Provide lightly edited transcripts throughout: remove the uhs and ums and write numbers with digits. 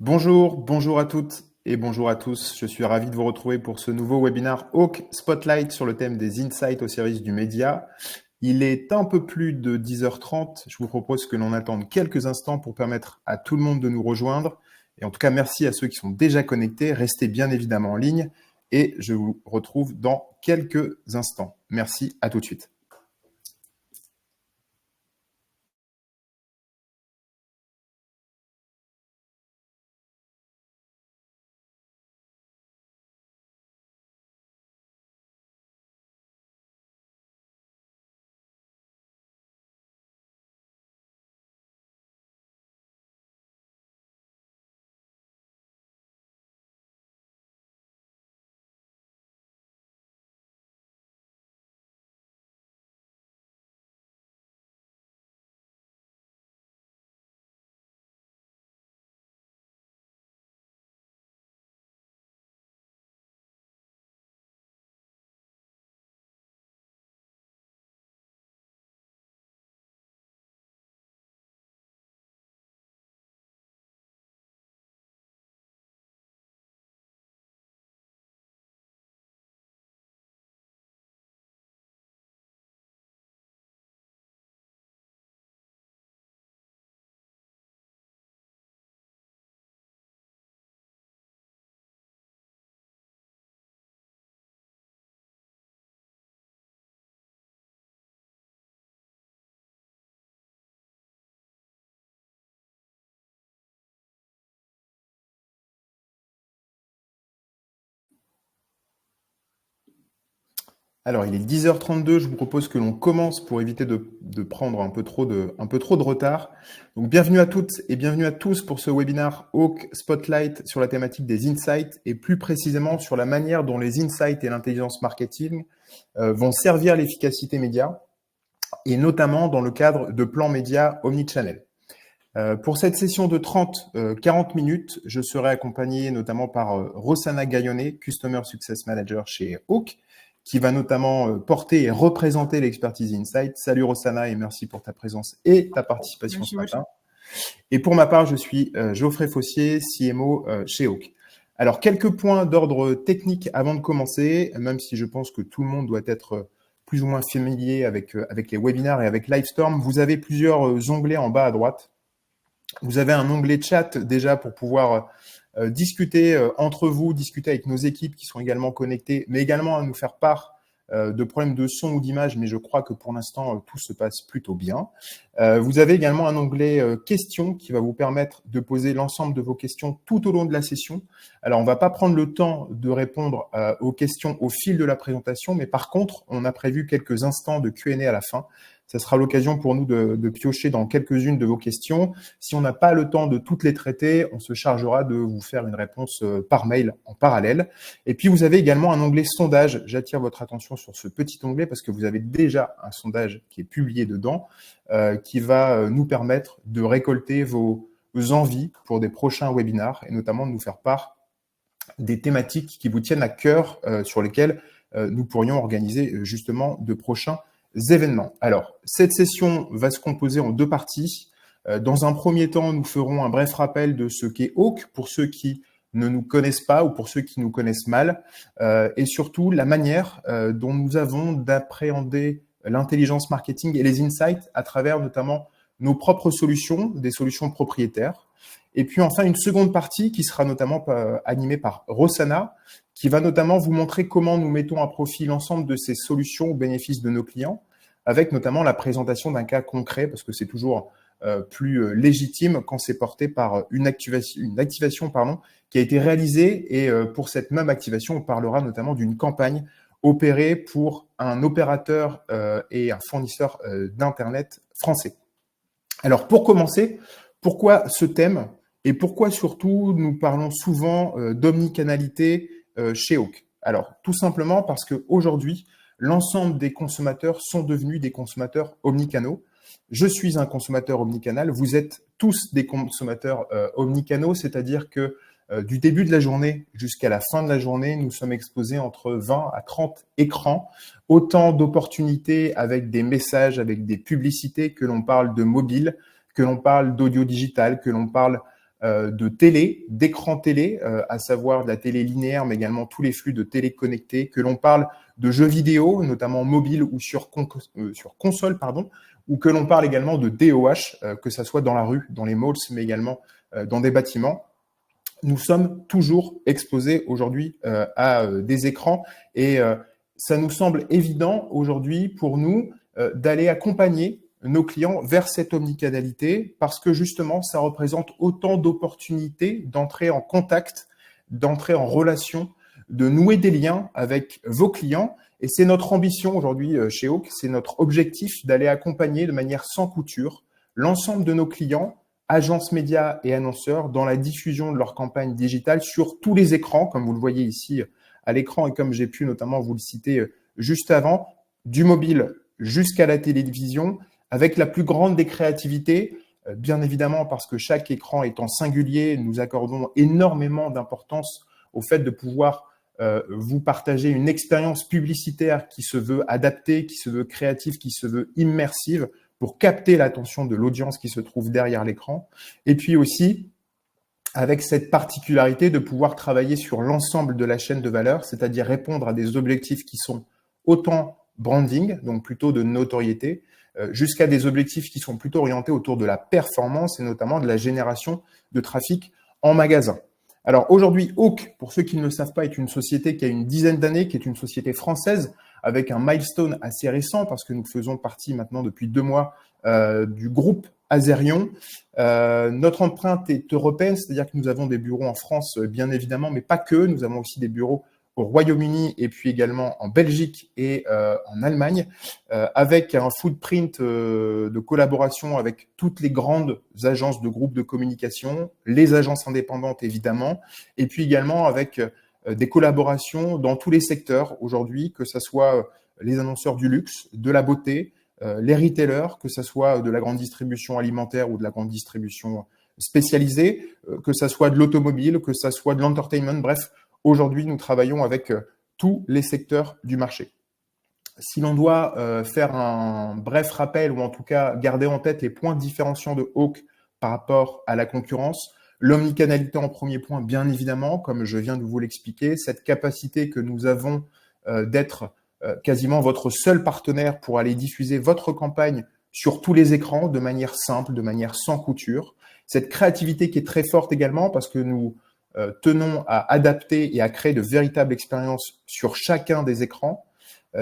Bonjour à toutes et bonjour à tous. Je suis ravi de vous retrouver pour ce nouveau webinaire Hawk Spotlight sur le thème des insights au service du média. Il est un peu plus de 10h30. Je vous propose que l'on attende quelques instants pour permettre à tout le monde de nous rejoindre. Et en tout cas, merci à ceux qui sont déjà connectés. Restez bien évidemment en ligne et je vous retrouve dans quelques instants. Merci, à tout de suite. Alors, il est 10h32, je vous propose que l'on commence pour éviter de prendre un peu trop de retard. Donc, bienvenue à toutes et bienvenue à tous pour ce webinaire Hawk Spotlight sur la thématique des insights et plus précisément sur la manière dont les insights et l'intelligence marketing vont servir l'efficacité média et notamment dans le cadre de plans médias omnichannel. Pour cette session de 40 minutes, je serai accompagné notamment par Rossana Gaillonnet, Customer Success Manager chez Hawk, qui va notamment porter et représenter l'expertise Insight. Salut Rossana et merci pour ta présence et ta participation ce matin. Et pour ma part, je suis Geoffrey Fossier, CMO chez Hawk. Alors, quelques points d'ordre technique avant de commencer, même si je pense que tout le monde doit être plus ou moins familier avec les webinaires et avec Livestorm. Vous avez plusieurs onglets en bas à droite. Vous avez un onglet chat déjà pour pouvoir discuter entre vous, discuter avec nos équipes qui sont également connectées, mais également à nous faire part de problèmes de son ou d'image, mais je crois que pour l'instant, tout se passe plutôt bien. Vous avez également un onglet questions qui va vous permettre de poser l'ensemble de vos questions tout au long de la session. Alors, on ne va pas prendre le temps de répondre aux questions au fil de la présentation, mais par contre, on a prévu quelques instants de Q&A à la fin. Ça sera l'occasion pour nous de piocher dans quelques-unes de vos questions. Si on n'a pas le temps de toutes les traiter, on se chargera de vous faire une réponse par mail en parallèle. Et puis, vous avez également un onglet sondage. J'attire votre attention sur ce petit onglet parce que vous avez déjà un sondage qui est publié dedans qui va nous permettre de récolter vos envies pour des prochains webinars et notamment de nous faire part des thématiques qui vous tiennent à cœur sur lesquelles nous pourrions organiser justement de prochains événements. Alors, cette session va se composer en deux parties. Dans un premier temps, nous ferons un bref rappel de ce qu'est Hawk pour ceux qui ne nous connaissent pas ou pour ceux qui nous connaissent mal, et surtout la manière dont nous avons d'appréhender l'intelligence marketing et les insights à travers notamment nos propres solutions, des solutions propriétaires. Et puis enfin, une seconde partie qui sera notamment animée par Rossana, qui va notamment vous montrer comment nous mettons à profit l'ensemble de ces solutions au bénéfice de nos clients, avec notamment la présentation d'un cas concret, parce que c'est toujours plus légitime quand c'est porté par une activation qui a été réalisée. Et pour cette même activation, on parlera notamment d'une campagne opérée pour un opérateur et un fournisseur d'Internet français. Alors, pour commencer, pourquoi ce thème et pourquoi surtout nous parlons souvent d'omnicanalité chez Hawk? Alors, tout simplement parce qu'aujourd'hui, l'ensemble des consommateurs sont devenus des consommateurs omnicanaux. Je suis un consommateur omnicanal, vous êtes tous des consommateurs omnicanaux, c'est-à-dire que du début de la journée jusqu'à la fin de la journée, nous sommes exposés entre 20 à 30 écrans, autant d'opportunités avec des messages, avec des publicités, que l'on parle de mobile, que l'on parle d'audio digital, que l'on parle de télé, d'écran télé, à savoir de la télé linéaire, mais également tous les flux de télé connectés, que l'on parle de jeux vidéo, notamment mobile ou sur console, ou que l'on parle également de DOH, que ça soit dans la rue, dans les malls, mais également dans des bâtiments. Nous sommes toujours exposés aujourd'hui à des écrans et ça nous semble évident aujourd'hui pour nous d'aller accompagner nos clients vers cette omnicanalité parce que justement, ça représente autant d'opportunités d'entrer en contact, d'entrer en relation, de nouer des liens avec vos clients. Et c'est notre ambition aujourd'hui chez Hawk, c'est notre objectif d'aller accompagner de manière sans couture l'ensemble de nos clients, agences médias et annonceurs, dans la diffusion de leur campagne digitale sur tous les écrans, comme vous le voyez ici à l'écran et comme j'ai pu notamment vous le citer juste avant, du mobile jusqu'à la télévision, avec la plus grande des créativités, bien évidemment parce que chaque écran étant singulier, nous accordons énormément d'importance au fait de pouvoir vous partager une expérience publicitaire qui se veut adaptée, qui se veut créative, qui se veut immersive pour capter l'attention de l'audience qui se trouve derrière l'écran. Et puis aussi, avec cette particularité de pouvoir travailler sur l'ensemble de la chaîne de valeur, c'est-à-dire répondre à des objectifs qui sont autant branding, donc plutôt de notoriété, jusqu'à des objectifs qui sont plutôt orientés autour de la performance et notamment de la génération de trafic en magasin. Alors aujourd'hui, Hawk, pour ceux qui ne le savent pas, est une société qui a une dizaine d'années, qui est une société française avec un milestone assez récent parce que nous faisons partie maintenant depuis 2 mois du groupe Azerion. Notre empreinte est européenne, c'est-à-dire que nous avons des bureaux en France, bien évidemment, mais pas que. Nous avons aussi des bureaux au Royaume-Uni et puis également en Belgique et en Allemagne, avec un footprint de collaboration avec toutes les grandes agences de groupes de communication, les agences indépendantes évidemment, et puis également avec des collaborations dans tous les secteurs aujourd'hui, que ce soit les annonceurs du luxe, de la beauté, les retailers, que ce soit de la grande distribution alimentaire ou de la grande distribution spécialisée, que ce soit de l'automobile, que ce soit de l'entertainment, bref, aujourd'hui, nous travaillons avec tous les secteurs du marché. Si l'on doit faire un bref rappel, ou en tout cas garder en tête les points différenciants de Hawk par rapport à la concurrence, l'omnicanalité en premier point, bien évidemment, comme je viens de vous l'expliquer, cette capacité que nous avons d'être quasiment votre seul partenaire pour aller diffuser votre campagne sur tous les écrans de manière simple, de manière sans couture. Cette créativité qui est très forte également parce que nous tenons à adapter et à créer de véritables expériences sur chacun des écrans.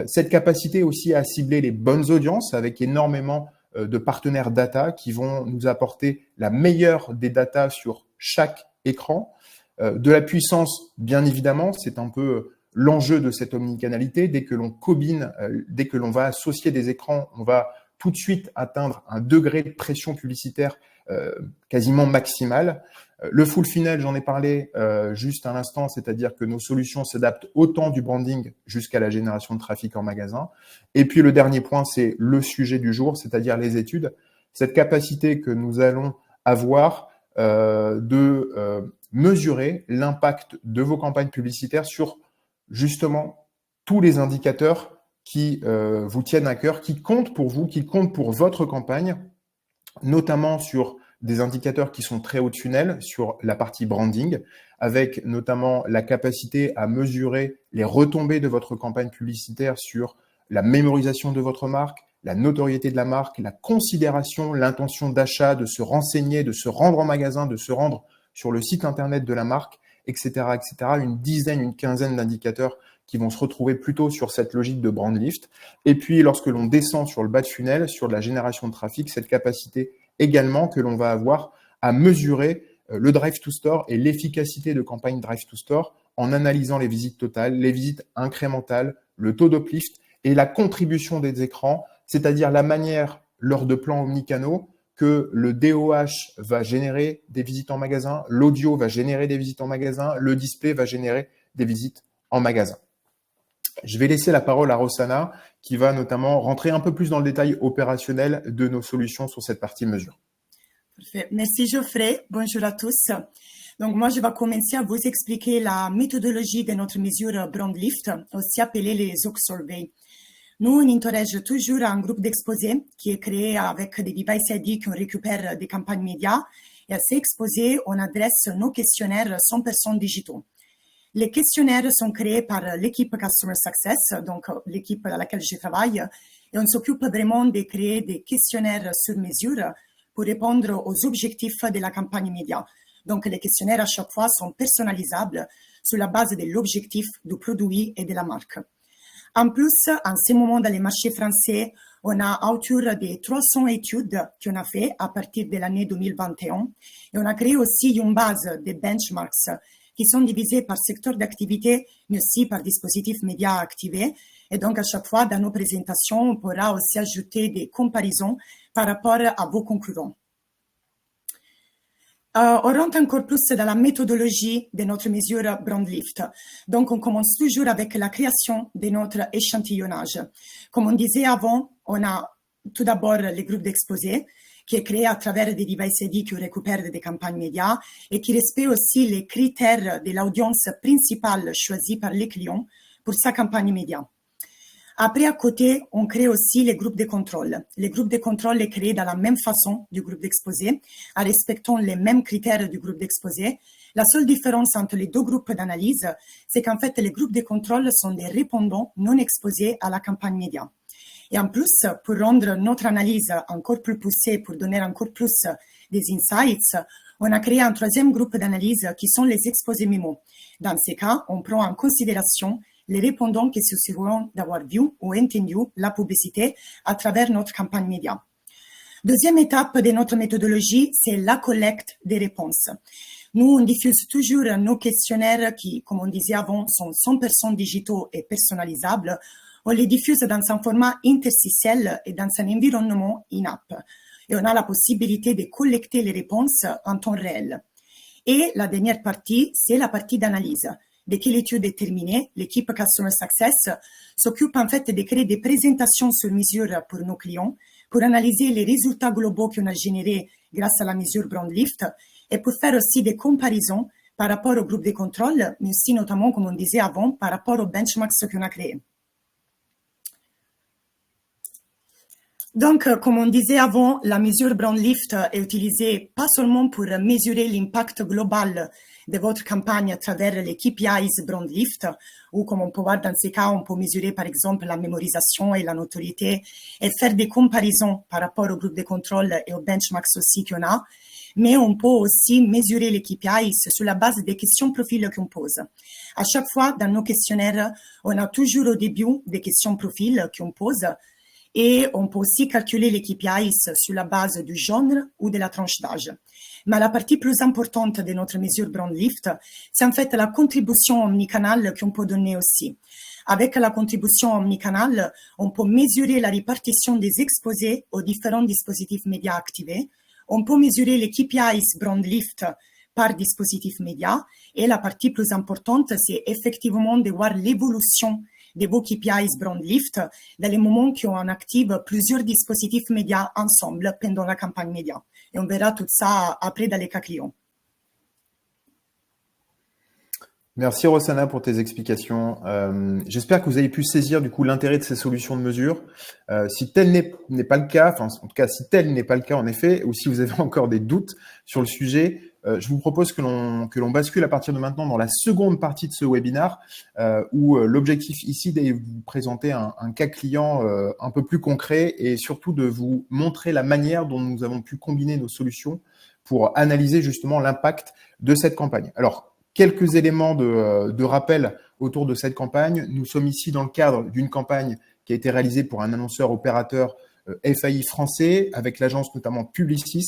Cette capacité aussi à cibler les bonnes audiences avec énormément de partenaires data qui vont nous apporter la meilleure des data sur chaque écran. De la puissance, bien évidemment, c'est un peu l'enjeu de cette omnicanalité. Dès que l'on combine, dès que l'on va associer des écrans, on va tout de suite atteindre un degré de pression publicitaire quasiment maximal. Le full funnel, j'en ai parlé juste à l'instant, c'est-à-dire que nos solutions s'adaptent autant du branding jusqu'à la génération de trafic en magasin. Et puis le dernier point, c'est le sujet du jour, c'est-à-dire les études. Cette capacité que nous allons avoir de mesurer l'impact de vos campagnes publicitaires sur justement tous les indicateurs qui vous tiennent à cœur, qui comptent pour vous, qui comptent pour votre campagne, notamment sur des indicateurs qui sont très hauts de funnel, sur la partie branding, avec notamment la capacité à mesurer les retombées de votre campagne publicitaire sur la mémorisation de votre marque, la notoriété de la marque, la considération, l'intention d'achat, de se renseigner, de se rendre en magasin, de se rendre sur le site internet de la marque, etc., etc. Une dizaine, une quinzaine d'indicateurs qui vont se retrouver plutôt sur cette logique de brand lift. Et puis, lorsque l'on descend sur le bas de funnel, sur de la génération de trafic, cette capacité également que l'on va avoir à mesurer le drive to store et l'efficacité de campagne drive to store en analysant les visites totales, les visites incrémentales, le taux d'uplift et la contribution des écrans, c'est-à-dire la manière, lors de plans omnicanaux, que le DOH va générer des visites en magasin, l'audio va générer des visites en magasin, le display va générer des visites en magasin. Je vais laisser la parole à Rossana qui va notamment rentrer un peu plus dans le détail opérationnel de nos solutions sur cette partie mesure. Parfait. Merci Geoffrey. Bonjour à tous. Donc moi, je vais commencer à vous expliquer la méthodologie de notre mesure Brand Lift, aussi appelée les Hawk Survey. Nous, on interroge toujours un groupe d'exposés qui est créé avec des devices ID qu'on récupère des campagnes médias Et à ces exposés, on adresse nos questionnaires 100% digitaux. Les questionnaires sont créés par l'équipe Customer Success, donc l'équipe à laquelle je travaille, et on s'occupe vraiment de créer des questionnaires sur mesure pour répondre aux objectifs de la campagne média. Donc les questionnaires à chaque fois sont personnalisables sur la base de l'objectif du produit et de la marque. En plus, en ce moment dans les marchés français, on a autour de 300 études qu'on a fait à partir de l'année 2021 et on a créé aussi une base de benchmarks qui sont divisés par secteur d'activité, mais aussi par dispositifs médias activés. Et donc, à chaque fois, dans nos présentations, on pourra aussi ajouter des comparaisons par rapport à vos concurrents. On rentre encore plus dans la méthodologie de notre mesure BrandLift. Donc, on commence toujours avec la création de notre échantillonnage. Comme on disait avant, on a tout d'abord les groupes d'exposés, qui est créé à travers des devices ID qui récupèrent des campagnes médias et qui respectent aussi les critères de l'audience principale choisie par les clients pour sa campagne média. Après, à côté, on crée aussi les groupes de contrôle. Les groupes de contrôle sont créés de la même façon du groupe d'exposé, en respectant les mêmes critères du groupe d'exposé. La seule différence entre les deux groupes d'analyse, c'est qu'en fait, les groupes de contrôle sont des répondants non exposés à la campagne média. Et en plus, pour rendre notre analyse encore plus poussée, pour donner encore plus des insights, on a créé un troisième groupe d'analyse qui sont les exposés mémo. Dans ces cas, on prend en considération les répondants qui se souviennent d'avoir vu ou entendu la publicité à travers notre campagne média. Deuxième étape de notre méthodologie, c'est la collecte des réponses. Nous, on diffuse toujours nos questionnaires qui, comme on disait avant, sont 100% digitaux et personnalisables. On les diffuse dans un format interstitiel et dans un environnement in-app. Et on a la possibilité de collecter les réponses en temps réel. Et la dernière partie, c'est la partie d'analyse. Dès que l'étude est terminée, l'équipe Customer Success s'occupe en fait de créer des présentations sur mesure pour nos clients, pour analyser les résultats globaux qu'on a générés grâce à la mesure BrandLift et pour faire aussi des comparaisons par rapport au groupe de contrôle, mais aussi notamment, comme on disait avant, par rapport aux benchmarks qu'on a créés. Donc, comme on disait avant, la mesure BrandLift est utilisée pas seulement pour mesurer l'impact global de votre campagne à travers les KPIs BrandLift, ou comme on peut voir dans ces cas, on peut mesurer par exemple la mémorisation et la notoriété et faire des comparaisons par rapport au groupe de contrôle et aux benchmarks aussi qu'on a. Mais on peut aussi mesurer les KPIs sur la base des questions profils qu'on pose. À chaque fois, dans nos questionnaires, on a toujours au début des questions profils qu'on pose. Et on peut aussi calculer les KPIs sur la base du genre ou de la tranche d'âge. Mais la partie plus importante de notre mesure BrandLift, c'est en fait la contribution omnicanale qu'on peut donner aussi. Avec la contribution omnicanale, on peut mesurer la répartition des exposés aux différents dispositifs médias activés. On peut mesurer les KPIs BrandLift par dispositif média. Et la partie plus importante, c'est effectivement de voir l'évolution des vos KPIs BrandLift dans les moments qui ont en active plusieurs dispositifs médias ensemble pendant la campagne média. Et on verra tout ça après dans les cas clients. Merci Rossana pour tes explications. J'espère que vous avez pu saisir du coup l'intérêt de ces solutions de mesure. Si tel n'est pas le cas, enfin en tout cas si tel n'est pas le cas en effet, ou si vous avez encore des doutes sur le sujet, je vous propose que l'on bascule à partir de maintenant dans la seconde partie de ce webinaire où l'objectif ici est de vous présenter un cas client un peu plus concret et surtout de vous montrer la manière dont nous avons pu combiner nos solutions pour analyser justement l'impact de cette campagne. Alors, quelques éléments de rappel autour de cette campagne. Nous sommes ici dans le cadre d'une campagne qui a été réalisée pour un annonceur opérateur FAI français avec l'agence notamment Publicis,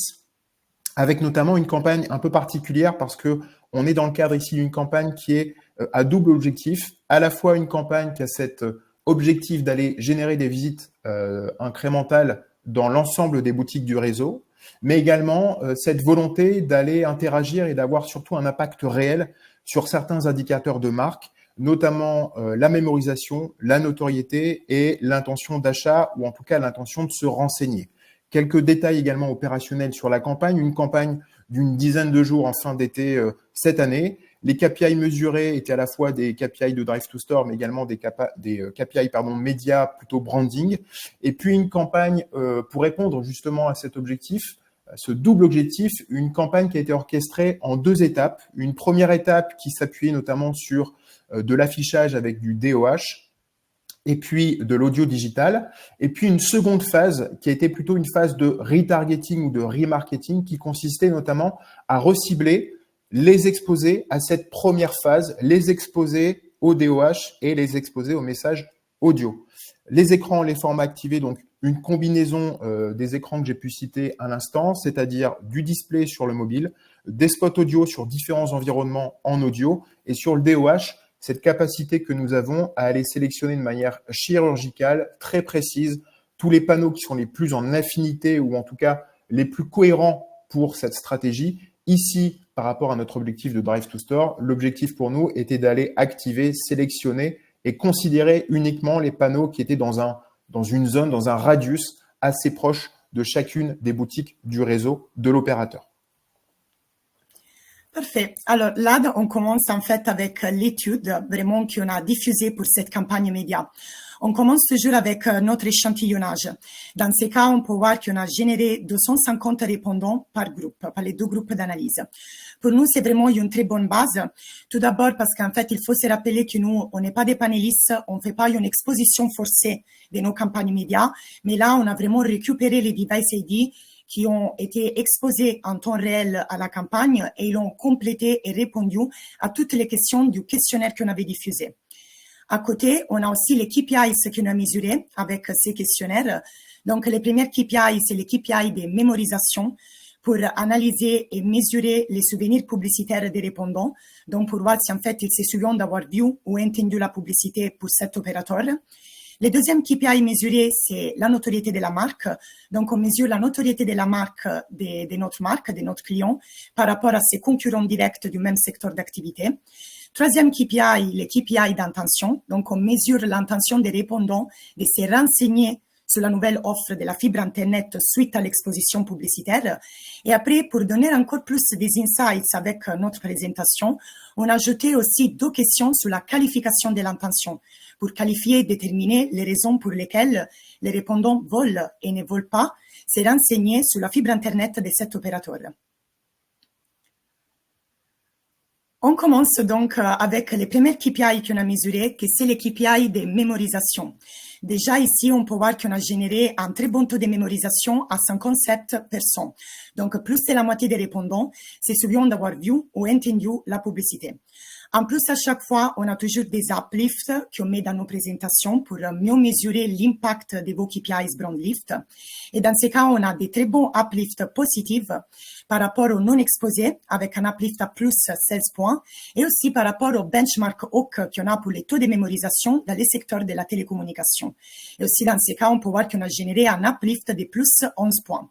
avec notamment une campagne un peu particulière parce que on est dans le cadre ici d'une campagne qui est à double objectif, à la fois une campagne qui a cet objectif d'aller générer des visites incrémentales dans l'ensemble des boutiques du réseau, mais également cette volonté d'aller interagir et d'avoir surtout un impact réel sur certains indicateurs de marque, notamment la mémorisation, la notoriété et l'intention d'achat ou en tout cas l'intention de se renseigner. Quelques détails également opérationnels sur la campagne, une campagne d'une dizaine de jours en fin d'été cette année. Les KPI mesurés étaient à la fois des KPI de Drive to Store, mais également des KPI médias, plutôt branding. Et puis une campagne pour répondre justement à cet objectif, ce double objectif, une campagne qui a été orchestrée en 2 étapes. Une première étape qui s'appuyait notamment sur de l'affichage avec du DOH, et puis de l'audio digital, et puis une seconde phase qui a été plutôt une phase de retargeting ou de remarketing qui consistait notamment à recibler les exposés à cette première phase, les exposés au DOH et les exposés au message audio. Les écrans, les formats activés, donc une combinaison des écrans que j'ai pu citer à l'instant, c'est-à-dire du display sur le mobile, des spots audio sur différents environnements en audio, et sur le DOH, cette capacité que nous avons à aller sélectionner de manière chirurgicale, très précise, tous les panneaux qui sont les plus en affinité ou en tout cas les plus cohérents pour cette stratégie. Ici, par rapport à notre objectif de Drive to Store, l'objectif pour nous était d'aller activer, sélectionner et considérer uniquement les panneaux qui étaient dans une zone, dans un radius assez proche de chacune des boutiques du réseau de l'opérateur. Parfait. Alors là, on commence en fait avec l'étude vraiment qu'on a diffusée pour cette campagne média. On commence toujours avec notre échantillonnage. Dans ces cas, on peut voir qu'on a généré 250 répondants par groupe, par les 2 groupes d'analyse. Pour nous, c'est vraiment une très bonne base. Tout d'abord parce qu'en fait, il faut se rappeler que nous, on n'est pas des panélistes, on ne fait pas une exposition forcée de nos campagnes médias, mais là, on a vraiment récupéré les device ID qui ont été exposés en temps réel à la campagne et ils ont complété et répondu à toutes les questions du questionnaire qu'on avait diffusé. À côté, on a aussi les KPIs qu'on a mesurés avec ces questionnaires. Donc, les premières KPIs, c'est les KPIs de mémorisation pour analyser et mesurer les souvenirs publicitaires des répondants. Donc, pour voir si en fait ils se souviennent d'avoir vu ou entendu la publicité pour cet opérateur. Le deuxième KPI mesuré, c'est la notoriété de la marque. Donc, on mesure la notoriété de la marque, de notre marque, de notre client, par rapport à ses concurrents directs du même secteur d'activité. Troisième KPI, le KPI d'intention. Donc, on mesure l'intention des répondants de se renseigner sur la nouvelle offre de la fibre Internet suite à l'exposition publicitaire. Et après, pour donner encore plus des insights avec notre présentation, on a ajouté aussi 2 questions sur la qualification de l'intention pour qualifier et déterminer les raisons pour lesquelles les répondants veulent et ne veulent pas se renseigner sur la fibre Internet de cet opérateur. On commence donc avec les premières KPI qu'on a mesurées, que c'est les KPI de mémorisation. Déjà ici, on peut voir qu'on a généré un très bon taux de mémorisation à 57%. Donc, plus de la moitié des répondants se souviennent d'avoir vu ou entendu la publicité. En plus, à chaque fois, on a toujours des uplifts qu'on met dans nos présentations pour mieux mesurer l'impact de vos KPIs BrandLift. Et dans ces cas, on a des très bons uplifts positifs par rapport aux non exposés avec un uplift à plus 16 points et aussi par rapport au benchmark Hawk qu'on a pour les taux de mémorisation dans les secteurs de la télécommunication. Et aussi dans ces cas, on peut voir qu'on a généré un uplift de plus 11 points.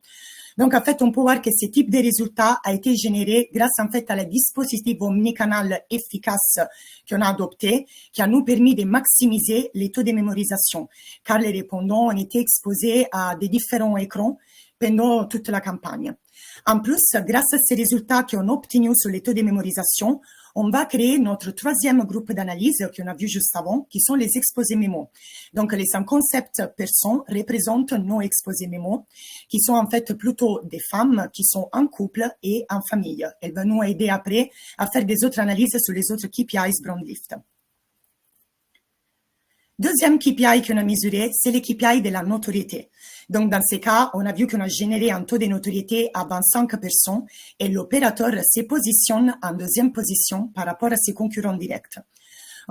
Donc, en fait, on peut voir que ce type de résultat a été généré grâce, en fait, à la dispositif omnicanal efficace qu'on a adopté, qui a nous permis de maximiser les taux de mémorisation, car les répondants ont été exposés à des différents écrans pendant toute la campagne. En plus, grâce à ces résultats qu'on a obtenus sur les taux de mémorisation, on va créer notre 3e groupe d'analyse qu'on a vu juste avant, qui sont les exposés mémo. Donc, les 57% représentent nos exposés mémo, qui sont en fait plutôt des femmes qui sont en couple et en famille. Elles vont nous aider après à faire des autres analyses sur les autres KPIs BrandLift. Deuxième KPI qu'on a mesuré, c'est le KPI de la notoriété. Donc, dans ces cas, on a vu qu'on a généré un taux de notoriété à 25% et l'opérateur se positionne en 2e position par rapport à ses concurrents directs.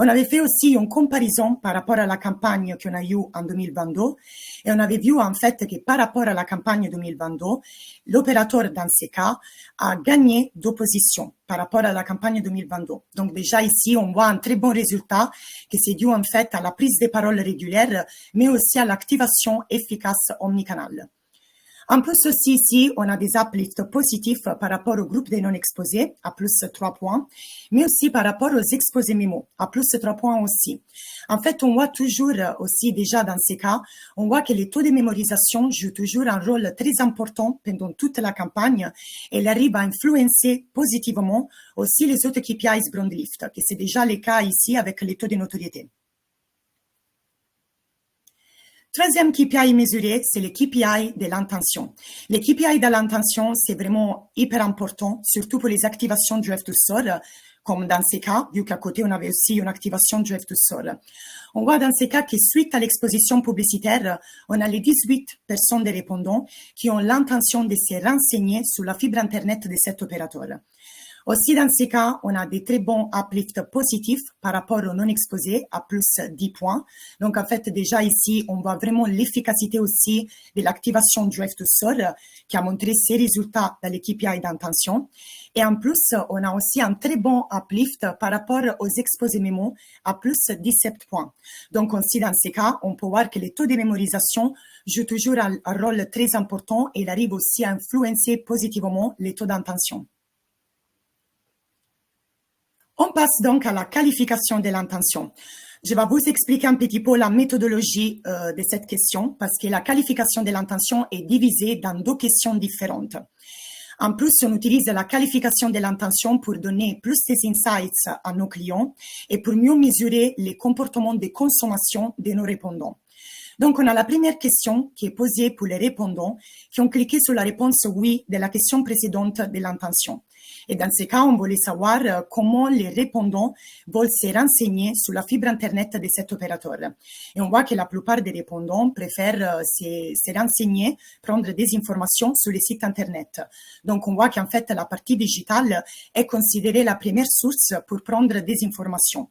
On avait fait aussi une comparaison par rapport à la campagne qu'on a eue en 2022 et on avait vu en fait que par rapport à la campagne 2022, l'opérateur dans ces cas a gagné 2 positions par rapport à la campagne 2022. Donc déjà ici, on voit un très bon résultat qui c'est dû en fait à la prise de parole régulière, mais aussi à l'activation efficace omnicanal. En plus aussi ici, on a des uplifts positifs par rapport au groupe des non exposés à plus 3 points, mais aussi par rapport aux exposés mémo à plus 3 points aussi. En fait, on voit toujours aussi déjà dans ces cas, on voit que les taux de mémorisation jouent toujours un rôle très important pendant toute la campagne et ils arrivent à influencer positivement aussi les autres KPIs BrandLift, que c'est déjà le cas ici avec les taux de notoriété. Troisième KPI mesuré, c'est le KPI de l'intention. Les KPI de l'intention, c'est vraiment hyper important, surtout pour les activations du F2SOR, comme dans ces cas, vu qu'à côté, on avait aussi une activation du F2SOR. On voit dans ces cas que suite à l'exposition publicitaire, on a les 18% des répondants qui ont l'intention de se renseigner sur la fibre Internet de cet opérateur. Aussi, dans ces cas, on a des très bons uplifts positifs par rapport aux non exposés à plus 10 points. Donc, en fait, déjà ici, on voit vraiment l'efficacité aussi de l'activation du F2SOR qui a montré ses résultats dans les KPI d'intention. Et en plus, on a aussi un très bon uplift par rapport aux exposés mémo à plus 17 points. Donc, aussi, dans ces cas, on peut voir que les taux de mémorisation jouent toujours un rôle très important et il arrive aussi à influencer positivement les taux d'intention. On passe donc à la qualification de l'intention. Je vais vous expliquer un petit peu la méthodologie de cette question parce que la qualification de l'intention est divisée dans deux questions différentes. En plus, on utilise la qualification de l'intention pour donner plus des insights à nos clients et pour mieux mesurer les comportements de consommation de nos répondants. Donc, on a la première question qui est posée pour les répondants qui ont cliqué sur la réponse oui de la question précédente de l'intention. Et dans ce cas, on voulait savoir comment les répondants veulent se renseigner sur la fibre Internet de cet opérateur. Et on voit que la plupart des répondants préfèrent se renseigner, prendre des informations sur les sites Internet. Donc, on voit qu'en fait, la partie digitale est considérée la première source pour prendre des informations.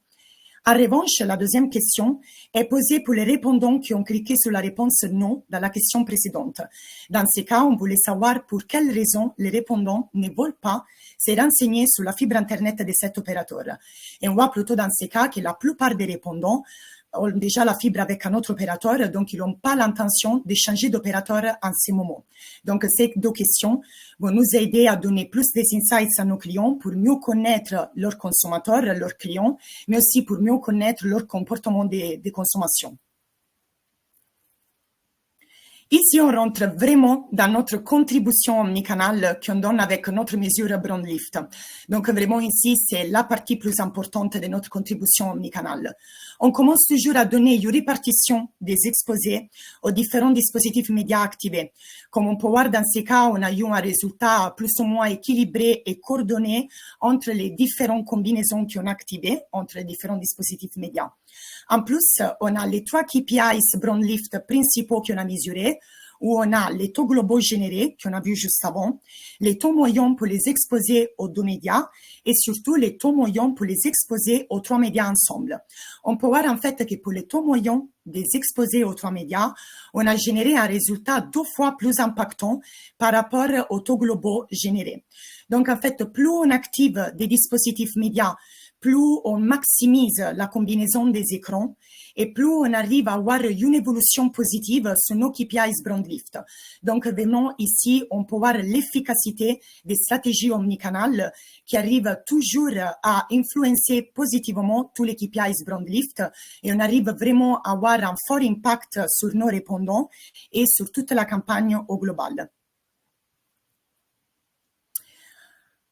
En revanche, la deuxième question est posée pour les répondants qui ont cliqué sur la réponse non dans la question précédente. Dans ce cas, on voulait savoir pour quelles raisons les répondants ne veulent pas se renseigner sur la fibre Internet de cet opérateur. Et on voit plutôt dans ce cas que la plupart des répondants ont déjà la fibre avec un autre opérateur, donc ils n'ont pas l'intention de changer d'opérateur en ce moment. Donc, ces deux questions vont nous aider à donner plus des insights à nos clients pour mieux connaître leurs consommateurs, leurs clients, mais aussi pour mieux connaître leur comportement de consommation. Ici, on rentre vraiment dans notre contribution omnicanal qu'on donne avec notre mesure BrandLift. Donc, vraiment ici, c'est la partie plus importante de notre contribution omnicanal. On commence toujours à donner une répartition des exposés aux différents dispositifs médias activés. Comme on peut voir dans ces cas, on a eu un résultat plus ou moins équilibré et coordonné entre les différentes combinaisons qu'on a activées, entre les différents dispositifs médias. En plus, on a les 3 KPIs BrandLift principaux qu'on a mesurés, où on a les taux globaux générés qu'on a vu juste avant, les taux moyens pour les exposer aux 2 médias et surtout les taux moyens pour les exposer aux 3 médias ensemble. On peut voir en fait que pour les taux moyens des exposés aux 3 médias, on a généré un résultat 2 fois plus impactant par rapport aux taux globaux générés. Donc en fait, plus on active des dispositifs médias, plus on maximise la combinaison des écrans et plus on arrive à avoir une évolution positive sur nos KPIs BrandLift. Donc vraiment ici, on peut voir l'efficacité des stratégies omnicanales qui arrivent toujours à influencer positivement tous les KPIs BrandLift et on arrive vraiment à avoir un fort impact sur nos répondants et sur toute la campagne au global.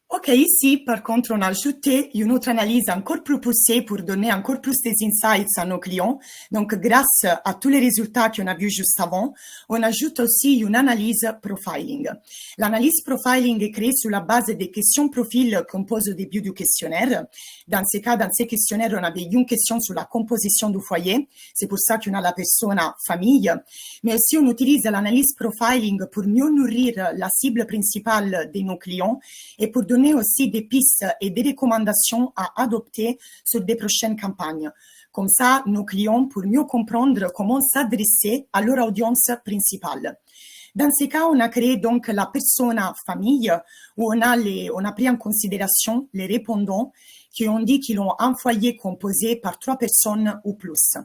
Ok, ici, par contre, on a ajouté une autre analyse encore plus poussée pour donner encore plus des insights à nos clients. Donc, grâce à tous les résultats qu'on a vus juste avant, on ajoute aussi une analyse profiling. L'analyse profiling est créée sur la base des questions profils qu'on pose au début du questionnaire. Dans ces cas, dans ces questionnaires, on avait une question sur la composition du foyer. C'est pour ça qu'on a la persona famille. Mais aussi, on utilise l'analyse profiling pour mieux nourrir la cible principale de nos clients et pour donner aussi des pistes et des recommandations à adopter sur des prochaines campagnes. Comme ça, nos clients pour mieux comprendre comment s'adresser à leur audience principale. Dans ces cas, on a créé donc la persona famille où on a pris en considération les répondants qui ont dit qu'ils ont un foyer composé par 3 personnes ou plus.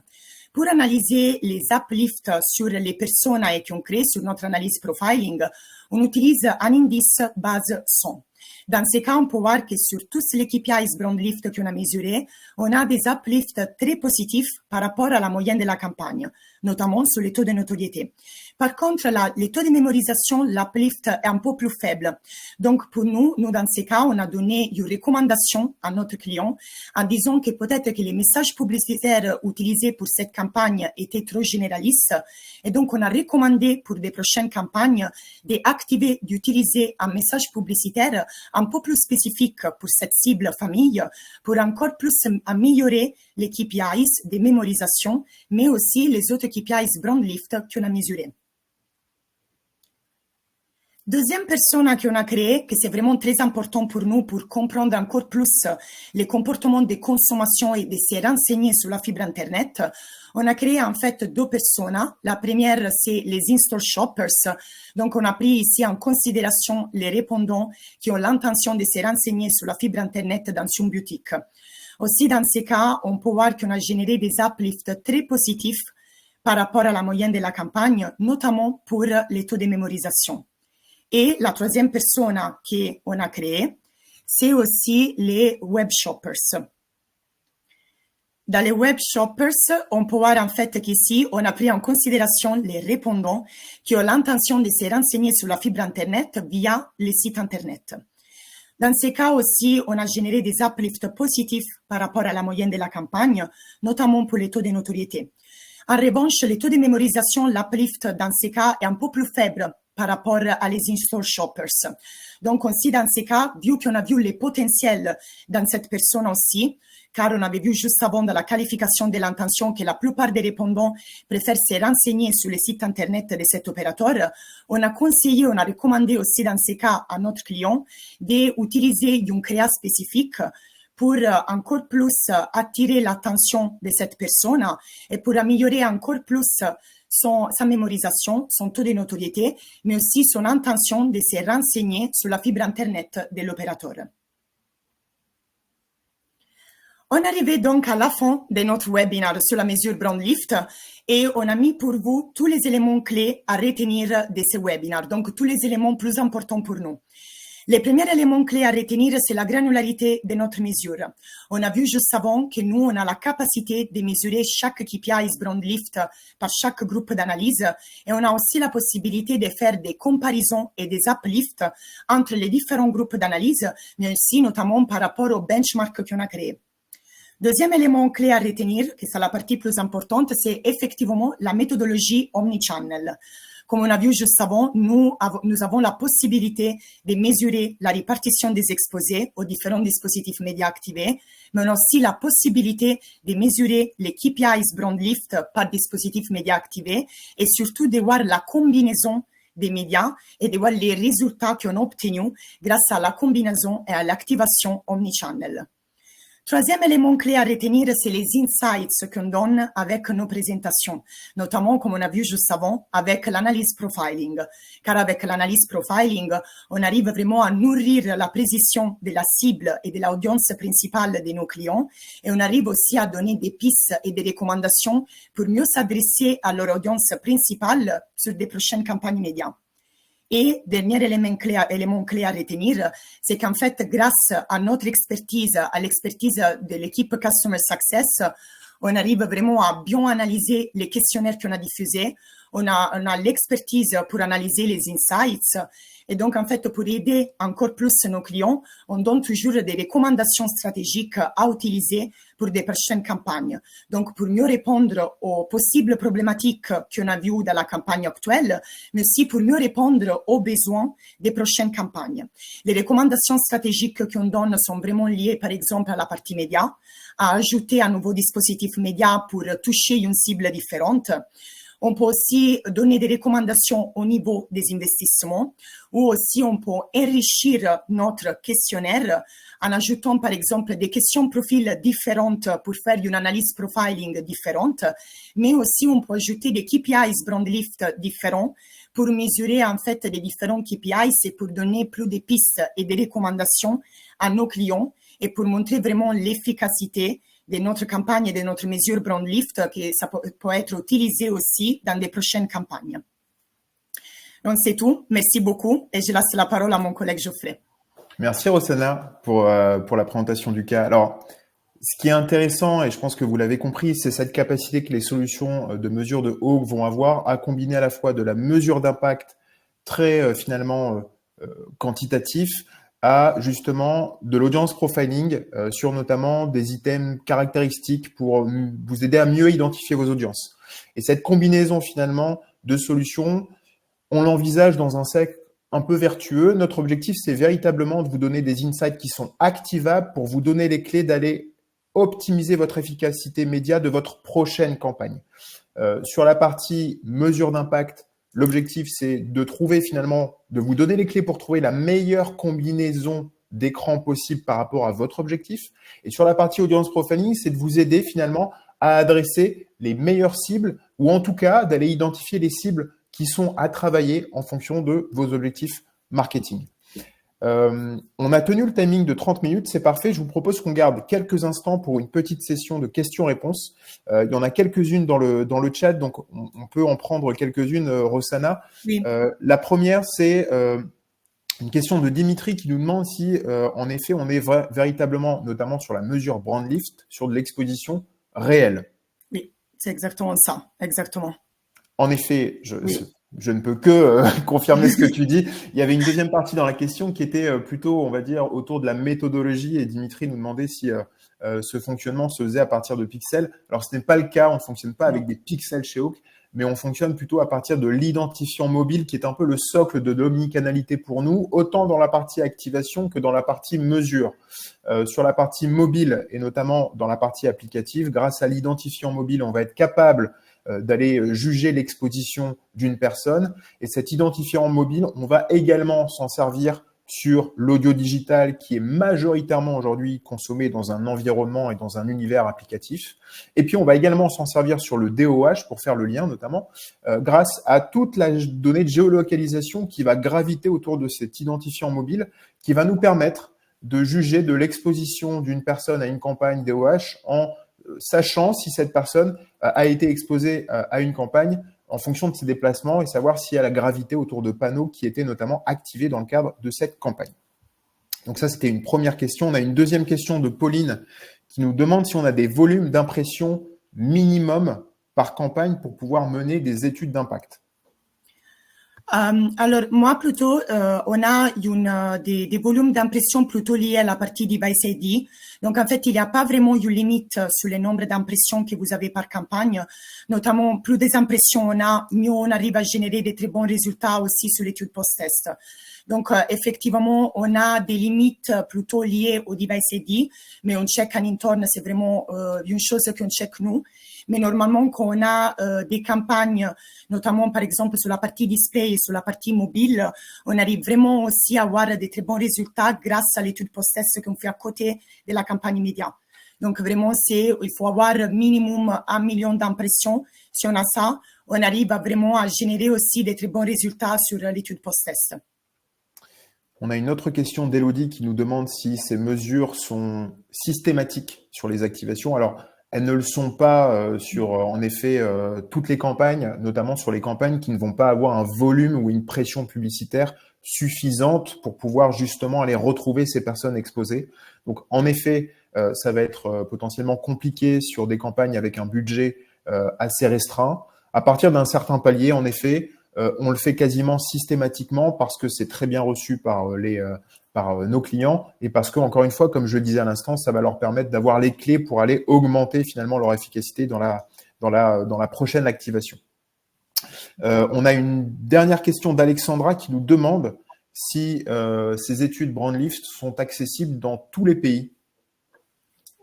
Pour analyser les uplifts sur les personas et qui ont créé sur notre analyse profiling, on utilise un indice base 100. Dans ces cas, on peut voir que sur tous les KPIs BrandLift qu'on a mesurés, on a des uplifts très positifs par rapport à la moyenne de la campagne, notamment sur les taux de notoriété. Par contre, les taux de mémorisation, l'uplift est un peu plus faible. Donc, pour nous, dans ces cas, on a donné une recommandation à notre client en disant que peut-être que les messages publicitaires utilisés pour cette campagne étaient trop généralistes. Et donc, on a recommandé pour des prochaines campagnes d'activer, d'utiliser un message publicitaire un peu plus spécifique pour cette cible famille, pour encore plus améliorer les KPIs de mémorisation, mais aussi les autres KPIs brand lift qu'on a mesurés. Deuxième persona qu'on a créé, que c'est vraiment très important pour nous pour comprendre encore plus les comportements de consommation et de se renseigner sur la fibre Internet, on a créé en fait deux personas. La première, c'est les in-store shoppers. Donc, on a pris ici en considération les répondants qui ont l'intention de se renseigner sur la fibre Internet dans une boutique. Aussi, dans ces cas, on peut voir qu'on a généré des uplifts très positifs par rapport à la moyenne de la campagne, notamment pour les taux de mémorisation. Et la troisième persona qu'on a créée, c'est aussi les web shoppers. Dans les web shoppers, on peut voir en fait qu'ici, on a pris en considération les répondants qui ont l'intention de se renseigner sur la fibre Internet via les sites Internet. Dans ces cas aussi, on a généré des uplifts positifs par rapport à la moyenne de la campagne, notamment pour les taux de notoriété. En revanche, les taux de mémorisation, l'uplift dans ces cas est un peu plus faible par rapport à les in-store shoppers. Donc aussi dans ces cas, vu qu'on a vu les potentiels dans cette personne aussi, car on avait vu juste avant dans la qualification de l'intention que la plupart des répondants préfèrent se renseigner sur le site Internet de cet opérateur, on a conseillé, on a recommandé aussi dans ces cas à notre client d'utiliser une créa spécifique pour encore plus attirer l'attention de cette personne et pour améliorer encore plus sa mémorisation, son taux de notoriété, mais aussi son intention de se renseigner sur la fibre Internet de l'opérateur. On arrivait donc à la fin de notre webinaire sur la mesure Brand Lift et on a mis pour vous tous les éléments clés à retenir de ce webinaire, donc tous les éléments plus importants pour nous. Les premiers éléments clés à retenir, c'est la granularité de notre mesure. On a vu juste avant que nous, on a la capacité de mesurer chaque KPIs Brand Lift par chaque groupe d'analyse et on a aussi la possibilité de faire des comparaisons et des uplifts entre les différents groupes d'analyse, mais aussi notamment par rapport au benchmark qu'on a créé. Deuxième élément clé à retenir, qui c'est la partie plus importante, c'est effectivement la méthodologie omnichannel. Comme on a vu juste avant, nous avons la possibilité de mesurer la répartition des exposés aux différents dispositifs médias activés, mais on a aussi la possibilité de mesurer les KPIs Brand Lift par dispositif média activé et surtout de voir la combinaison des médias et de voir les résultats qu'on a obtenus grâce à la combinaison et à l'activation omnichannel. Troisième élément clé à retenir, c'est les insights qu'on donne avec nos présentations, notamment, comme on a vu juste avant, avec l'analyse profiling. Car avec l'analyse profiling, on arrive vraiment à nourrir la précision de la cible et de l'audience principale de nos clients et on arrive aussi à donner des pistes et des recommandations pour mieux s'adresser à leur audience principale sur des prochaines campagnes médias. Et dernier élément clé à retenir, c'est qu'en fait, grâce à notre expertise, à l'expertise de l'équipe Customer Success, on arrive vraiment à bien analyser les questionnaires qu'on a diffusés. On a l'expertise pour analyser les insights. Et donc, en fait, pour aider encore plus nos clients, on donne toujours des recommandations stratégiques à utiliser pour des prochaines campagnes. Donc, pour mieux répondre aux possibles problématiques qu'on a vues dans la campagne actuelle, mais aussi pour mieux répondre aux besoins des prochaines campagnes. Les recommandations stratégiques qu'on donne sont vraiment liées, par exemple, à la partie média, à ajouter un nouveau dispositif média pour toucher une cible différente. On peut aussi donner des recommandations au niveau des investissements ou aussi on peut enrichir notre questionnaire en ajoutant par exemple des questions profils différentes pour faire une analyse profiling différente, mais aussi on peut ajouter des KPIs Brand Lift différents pour mesurer en fait des différents KPIs et pour donner plus de pistes et des recommandations à nos clients et pour montrer vraiment l'efficacité de notre campagne et de notre mesure Brand Lift, que ça peut être utilisé aussi dans des prochaines campagnes. Donc, c'est tout. Merci beaucoup et je laisse la parole à mon collègue Geoffrey. Merci Rossana pour la présentation du cas. Alors, Ce qui est intéressant, et je pense que vous l'avez compris, c'est cette capacité que les solutions de mesure de Hawk vont avoir à combiner à la fois de la mesure d'impact très finalement quantitatif à justement de l'audience profiling sur notamment des items caractéristiques pour vous aider à mieux identifier vos audiences. Et cette combinaison finalement de solutions, on l'envisage dans un cercle un peu vertueux. Notre objectif, c'est véritablement de vous donner des insights qui sont activables pour vous donner les clés d'aller optimiser votre efficacité média de votre prochaine campagne. Sur la partie mesure d'impact, l'objectif, c'est de trouver finalement, de vous donner les clés pour trouver la meilleure combinaison d'écran possible par rapport à votre objectif. Et sur la partie audience profiling, c'est de vous aider finalement à adresser les meilleures cibles ou en tout cas d'aller identifier les cibles qui sont à travailler en fonction de vos objectifs marketing. On a tenu le timing de 30 minutes, c'est parfait. Je vous propose qu'on garde quelques instants pour une petite session de questions-réponses. Il y en a quelques-unes dans le chat, donc on peut en prendre quelques-unes, Rossana. Oui. La première, c'est une question de Dimitri qui nous demande si, en effet, on est véritablement, notamment sur la mesure brand lift, sur de l'exposition réelle. Oui, c'est exactement ça, exactement. En effet, je ne peux que confirmer ce que tu dis. Il y avait une deuxième partie dans la question qui était plutôt, on va dire, autour de la méthodologie. Et Dimitri nous demandait si ce fonctionnement se faisait à partir de pixels. Alors, ce n'est pas le cas. On ne fonctionne pas avec des pixels chez Hawk, mais on fonctionne plutôt à partir de l'identifiant mobile qui est un peu le socle de l'omnicanalité pour nous, autant dans la partie activation que dans la partie mesure. Sur la partie mobile et notamment dans la partie applicative, grâce à l'identifiant mobile, on va être capable d'aller juger l'exposition d'une personne. Et cet identifiant mobile, on va également s'en servir sur l'audio digital qui est majoritairement aujourd'hui consommé dans un environnement et dans un univers applicatif. Et puis, on va également s'en servir sur le DOH pour faire le lien, notamment, grâce à toute la donnée de géolocalisation qui va graviter autour de cet identifiant mobile qui va nous permettre de juger de l'exposition d'une personne à une campagne DOH en sachant si cette personne a été exposée à une campagne en fonction de ses déplacements et savoir si elle a gravité autour de panneaux qui étaient notamment activés dans le cadre de cette campagne. Donc ça, c'était une première question. On a une deuxième question de Pauline qui nous demande si on a des volumes d'impression minimum par campagne pour pouvoir mener des études d'impact. Alors, moi, plutôt, on a des volumes d'impression plutôt liés à la partie device ID. Donc, en fait, il n'y a pas vraiment une limite sur le nombre d'impressions que vous avez par campagne. Notamment, plus des impressions on a, mieux on arrive à générer des très bons résultats aussi sur l'étude post-test. Donc, effectivement, on a des limites plutôt liées au device ID, mais on check en interne, c'est vraiment une chose qu'on check nous. Mais normalement, quand on a des campagnes, notamment par exemple sur la partie display et sur la partie mobile, on arrive vraiment aussi à avoir des très bons résultats grâce à l'étude post-test qu'on fait à côté de la campagne média. Donc vraiment, il faut avoir minimum 1 million d'impressions. Si on a ça, on arrive vraiment à générer aussi des très bons résultats sur l'étude post-test. On a une autre question d'Elodie qui nous demande si ces mesures sont systématiques sur les activations. Alors, elles ne le sont pas sur, en effet, toutes les campagnes, notamment sur les campagnes qui ne vont pas avoir un volume ou une pression publicitaire suffisante pour pouvoir justement aller retrouver ces personnes exposées. Donc, en effet, ça va être potentiellement compliqué sur des campagnes avec un budget assez restreint. À partir d'un certain palier, en effet, on le fait quasiment systématiquement parce que c'est très bien reçu par nos clients et parce que, encore une fois, comme je le disais à l'instant, ça va leur permettre d'avoir les clés pour aller augmenter finalement leur efficacité dans la prochaine activation. On a une dernière question d'Alexandra qui nous demande si ces études Brandlift sont accessibles dans tous les pays.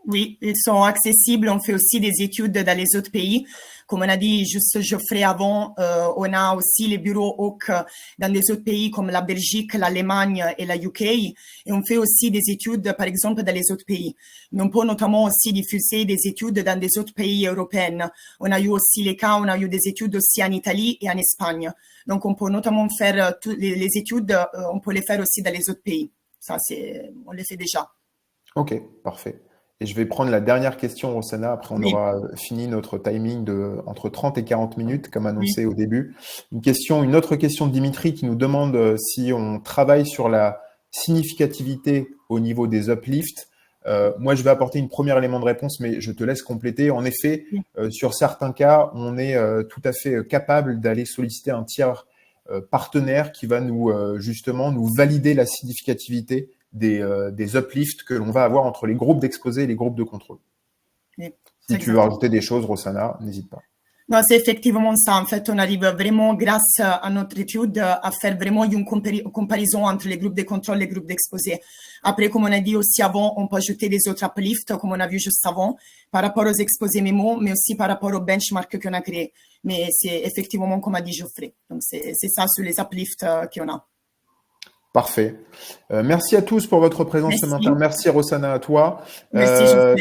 Oui, ils sont accessibles. On fait aussi des études dans les autres pays. Comme on a dit juste Geoffrey avant, on a aussi les bureaux Hawk dans des autres pays comme la Belgique, l'Allemagne et la UK. Et on fait aussi des études, par exemple, dans les autres pays. Mais on peut notamment aussi diffuser des études dans des autres pays européens. On a eu aussi on a eu des études aussi en Italie et en Espagne. Donc, on peut notamment faire les études, on peut les faire aussi dans les autres pays. Ça, on les fait déjà. Ok, parfait. Et je vais prendre la dernière question, Rossana. Après, on aura fini notre timing de entre 30 et 40 minutes, comme annoncé au début. Une autre question de Dimitri qui nous demande si on travaille sur la significativité au niveau des uplifts. Moi, je vais apporter une première élément de réponse, mais je te laisse compléter. En effet, sur certains cas, on est tout à fait capable d'aller solliciter un tiers partenaire qui va justement nous valider la significativité des uplifts que l'on va avoir entre les groupes d'exposés et les groupes de contrôle. Oui, Si tu veux rajouter des choses, Rossana, n'hésite pas. Non, c'est effectivement ça. En fait, on arrive vraiment, grâce à notre étude, à faire vraiment une comparaison entre les groupes de contrôle et les groupes d'exposés. Après, comme on a dit aussi avant, on peut ajouter des autres uplifts, comme on a vu juste avant, par rapport aux exposés mémo, mais aussi par rapport au benchmark qu'on a créé. Mais c'est effectivement, comme a dit Geoffrey. Donc, c'est ça sur les uplifts qu'on a. Parfait. Merci à tous pour votre présence ce matin. Merci Rossana à toi.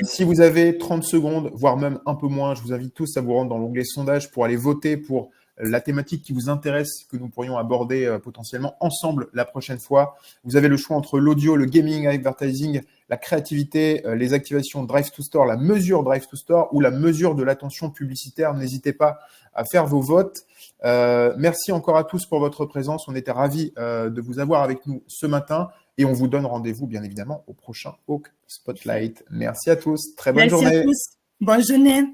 Si vous avez 30 secondes, voire même un peu moins, je vous invite tous à vous rendre dans l'onglet sondage pour aller voter pour la thématique qui vous intéresse, que nous pourrions aborder potentiellement ensemble la prochaine fois. Vous avez le choix entre l'audio, le gaming, advertising, la créativité, les activations Drive to Store, la mesure Drive to Store ou la mesure de l'attention publicitaire. N'hésitez pas à faire vos votes. Merci encore à tous pour votre présence. On était ravis de vous avoir avec nous ce matin et on vous donne rendez-vous bien évidemment au prochain Hawk Spotlight. Merci à tous. Très bonne journée. Merci à tous. Bonne journée.